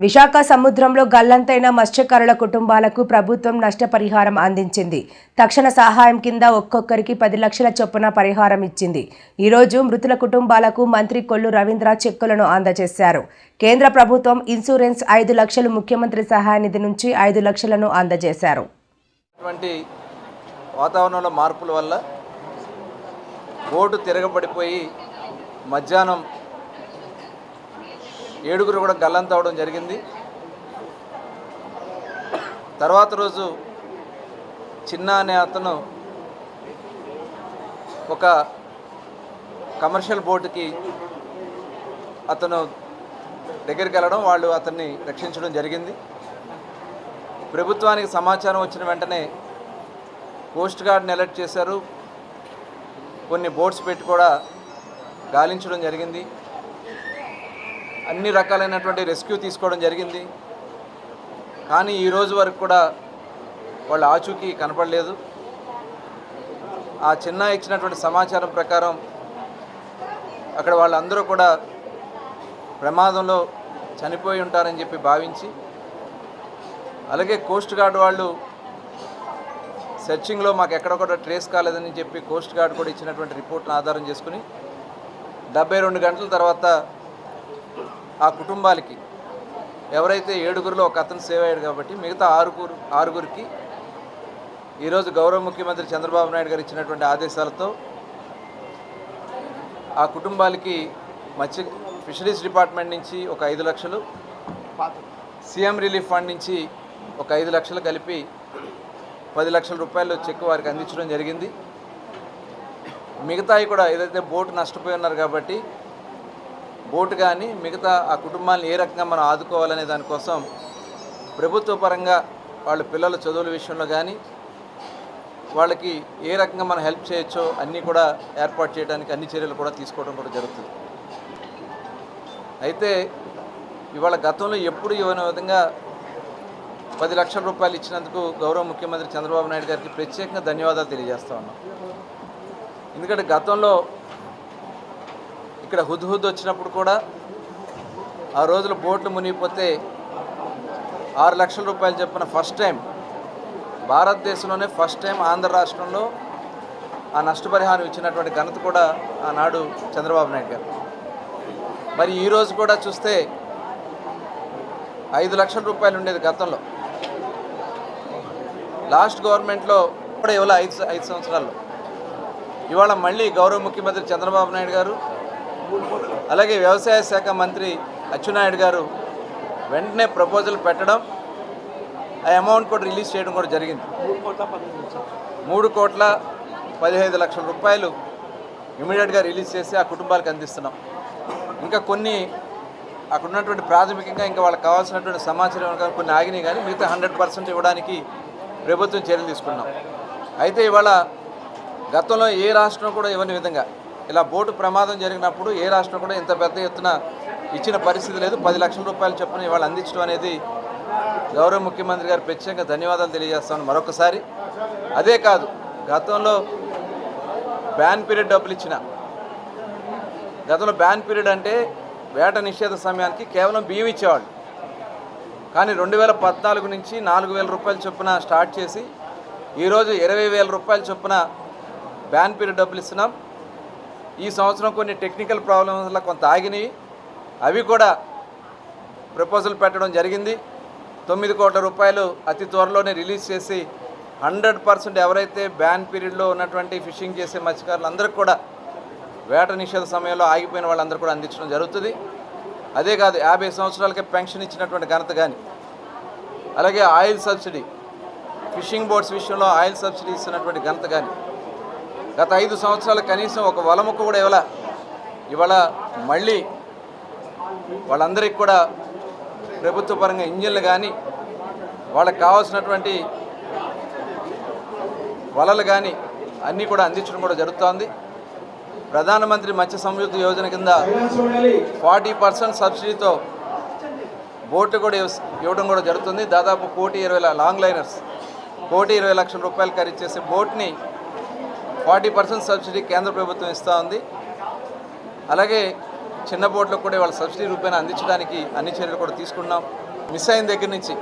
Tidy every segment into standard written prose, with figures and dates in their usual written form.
విశాఖ సముద్రంలో గల్లంతైన మత్స్యకారుల కుటుంబాలకు ప్రభుత్వం నష్టపరిహారం అందించింది. తక్షణ సహాయం కింద ఒక్కొక్కరికి 10 లక్షల చొప్పున పరిహారం ఇచ్చింది. ఈరోజు మృతుల కుటుంబాలకు మంత్రి కొల్లు రవీంద్ర చెక్కులను అందజేశారు. కేంద్ర ప్రభుత్వం ఇన్సూరెన్స్ 5 లక్షలు, ముఖ్యమంత్రి సహాయ నిధి నుంచి 5 లక్షలను అందజేశారు. వాతావరణంలో మార్పుల వల్ల బోటు తిరగబడిపోయి మధ్యాహ్నం 7 కూడా గల్లంత అవడం జరిగింది. తర్వాత రోజు చిన్న అనే అతను ఒక కమర్షియల్ బోటుకి అతను దగ్గరికి వెళ్ళడం, వాళ్ళు అతన్ని రక్షించడం జరిగింది. ప్రభుత్వానికి సమాచారం వచ్చిన వెంటనే కోస్ట్ గార్డ్ని అలర్ట్ చేశారు. కొన్ని బోట్స్ పెట్టి కూడా గాలించడం జరిగింది. అన్ని రకాలైనటువంటి రెస్క్యూ తీసుకోవడం జరిగింది. కానీ ఈ రోజు వరకు కూడా వాళ్ళ ఆచూకీ కనపడలేదు. ఆ చిన్న ఇచ్చినటువంటి సమాచారం ప్రకారం అక్కడ వాళ్ళందరూ కూడా ప్రమాదంలో చనిపోయి ఉంటారని చెప్పి భావించి, అలాగే కోస్ట్ గార్డ్ వాళ్ళు సెర్చింగ్లో మాకు ఎక్కడ కూడా ట్రేస్ కాలేదని చెప్పి కోస్ట్ గార్డ్ కూడా ఇచ్చినటువంటి రిపోర్ట్ను ఆధారం చేసుకుని 72 గంటల తర్వాత ఆ కుటుంబాలకి, ఎవరైతే 7గురిలో ఒక అతను సేవ్ అయ్యాడు కాబట్టి మిగతా ఆరుగురికి ఈరోజు గౌరవ ముఖ్యమంత్రి చంద్రబాబు నాయుడు గారు ఇచ్చినటువంటి ఆదేశాలతో ఆ కుటుంబాలకి ఫిషరీస్ డిపార్ట్మెంట్ నుంచి ఒక 5 లక్షలు, సీఎం రిలీఫ్ ఫండ్ నుంచి ఒక 5 లక్షలు కలిపి 10 లక్షల రూపాయలు చెక్ వారికి అందించడం జరిగింది. మిగతాయి కూడా ఏదైతే బోటు నష్టపోయి ఉన్నారు కాబట్టి బోటు కానీ మిగతా ఆ కుటుంబాలను ఏ రకంగా మనం ఆదుకోవాలనే దానికోసం ప్రభుత్వ పరంగా వాళ్ళ పిల్లల చదువుల విషయంలో కానీ వాళ్ళకి ఏ రకంగా మనం హెల్ప్ చేయొచ్చో అన్నీ కూడా ఏర్పాటు చేయడానికి అన్ని చర్యలు కూడా తీసుకోవడం కూడా జరుగుతుంది. అయితే ఇవాళ గతంలో ఎప్పుడు ఇవ్వని విధంగా 10 లక్షల రూపాయలు ఇచ్చినందుకు గౌరవ ముఖ్యమంత్రి చంద్రబాబు నాయుడు గారికి ప్రత్యేకంగా ధన్యవాదాలు తెలియజేస్తా ఉన్నాం. ఎందుకంటే గతంలో ఇక్కడ హుద్హుద్ వచ్చినప్పుడు కూడా ఆ రోజుల బోట్లు మునిగిపోతే 6 లక్షల రూపాయలు చెప్పిన ఫస్ట్ టైం భారతదేశంలోనే ఫస్ట్ టైం ఆంధ్ర రాష్ట్రంలో ఆ నష్టపరిహారం ఇచ్చినటువంటి ఘనత కూడా ఆనాడు చంద్రబాబు నాయుడు గారు. మరి ఈరోజు కూడా చూస్తే 5 లక్షల రూపాయలు ఉండేది గతంలో. లాస్ట్ గవర్నమెంట్లో కూడా ఇవాళ 5 సంవత్సరాల్లో ఇవాళ మళ్ళీ గౌరవ ముఖ్యమంత్రి చంద్రబాబు నాయుడు గారు, అలాగే వ్యవసాయ శాఖ మంత్రి అచ్చెన్నాయుడు గారు వెంటనే ప్రపోజల్ పెట్టడం, ఆ అమౌంట్ కూడా రిలీజ్ చేయడం కూడా జరిగింది. 3,15 లక్షల రూపాయలు ఇమీడియట్గా రిలీజ్ చేసి ఆ కుటుంబాలకు అందిస్తున్నాం. ఇంకా కొన్ని అక్కడ ఉన్నటువంటి ప్రాథమికంగా ఇంకా వాళ్ళకి కావాల్సినటువంటి సమాచారం కొన్ని ఆగినాయి, కానీ మిగతా 100% ఇవ్వడానికి ప్రభుత్వం చర్యలు తీసుకున్నాం. అయితే ఇవాళ గతంలో ఏ రాష్ట్రం కూడా ఇవ్వని విధంగా ఇలా బోటు ప్రమాదం జరిగినప్పుడు ఏ రాష్ట్రం కూడా ఇంత పెద్ద ఎత్తున ఇచ్చిన పరిస్థితి లేదు. 10 లక్షల రూపాయలు చొప్పున ఇవాళ అందించడం అనేది గౌరవ ముఖ్యమంత్రి గారు ప్రత్యేకంగా ధన్యవాదాలు తెలియజేస్తాను మరొకసారి. అదే కాదు, గతంలో బ్యాన్ పీరియడ్ డబ్బులు ఇచ్చిన, గతంలో బ్యాన్ పీరియడ్ అంటే వేట నిషేధ సమయానికి కేవలం బియ్యం ఇచ్చేవాళ్ళు. కానీ 2014 నుంచి 4,000 రూపాయల చొప్పున స్టార్ట్ చేసి ఈరోజు 20,000 రూపాయల చొప్పున బ్యాన్ పీరియడ్ డబ్బులు ఇస్తున్నాం. ఈ సంవత్సరం కొన్ని టెక్నికల్ ప్రాబ్లమ్స్ వల్ల కొంత ఆగినాయి, అవి కూడా ప్రపోజల్ పెట్టడం జరిగింది. 9 కోట్ల రూపాయలు అతి త్వరలోనే రిలీజ్ చేసి 100% ఎవరైతే బ్యాన్ పీరియడ్లో ఉన్నటువంటి ఫిషింగ్ చేసే మత్స్యకారులు అందరికీ కూడా వేట నిషేధ సమయంలో ఆగిపోయిన వాళ్ళందరూ కూడా అందించడం జరుగుతుంది. అదే కాదు, 50 సంవత్సరాలకే పెన్షన్ ఇచ్చినటువంటి ఘనత కానీ, అలాగే ఆయిల్ సబ్సిడీ, ఫిషింగ్ బోట్స్ విషయంలో ఆయిల్ సబ్సిడీ ఇస్తున్నటువంటి ఘనత కానీ, గత 5 సంవత్సరాలు కనీసం ఒక వలముక్క కూడా ఇవాళ మళ్ళీ వాళ్ళందరికీ కూడా ప్రభుత్వ పరంగా ఇంజిన్లు కానీ వాళ్ళకి కావాల్సినటువంటి వలలు కానీ అన్నీ కూడా అందించడం కూడా జరుగుతోంది. ప్రధానమంత్రి మత్స్య సంయుక్త యోజన కింద 40% సబ్సిడీతో బోట్లు కూడా ఇవ్వడం కూడా జరుగుతుంది. దాదాపు 1,20,00,000 లాంగ్ లైనర్స్ 1,20,00,000 రూపాయలు ఖరీదు చేసే బోట్ని 40% సబ్సిడీ కేంద్ర ప్రభుత్వం ఇస్తూ ఉంది. అలాగే చిన్న బోట్లకు కూడా వాళ్ళ సబ్సిడీ రూపాయన అందించడానికి అన్ని చర్యలు కూడా తీసుకున్నాం. మిస్ అయిన దగ్గర నుంచి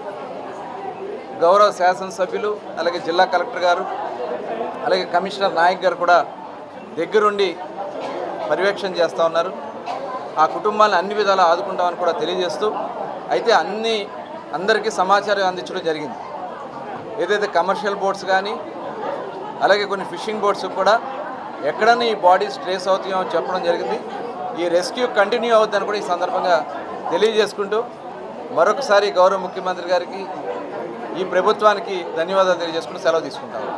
గౌరవ శాసనసభ్యులు, అలాగే జిల్లా కలెక్టర్ గారు, అలాగే కమిషనర్ నాయక్ గారు కూడా దగ్గరుండి పర్యవేక్షణ చేస్తూ ఉన్నారు. ఆ కుటుంబాలను అన్ని విధాలా ఆదుకుంటామని కూడా తెలియజేస్తూ, అయితే అందరికీ సమాచారం అందించడం జరిగింది. ఏదైతే కమర్షియల్ బోట్స్ కానీ అలాగే కొన్ని ఫిషింగ్ బోట్స్ కూడా ఎక్కడన్నా ఈ బాడీస్ ట్రేస్ అవుతాయో అని చెప్పడం జరిగింది. ఈ రెస్క్యూ కంటిన్యూ అవుతుందని కూడా ఈ సందర్భంగా తెలియజేసుకుంటూ మరొకసారి గౌరవ ముఖ్యమంత్రి గారికి, ఈ ప్రభుత్వానికి ధన్యవాదాలు తెలియజేసుకుంటూ సెలవు తీసుకుంటాము.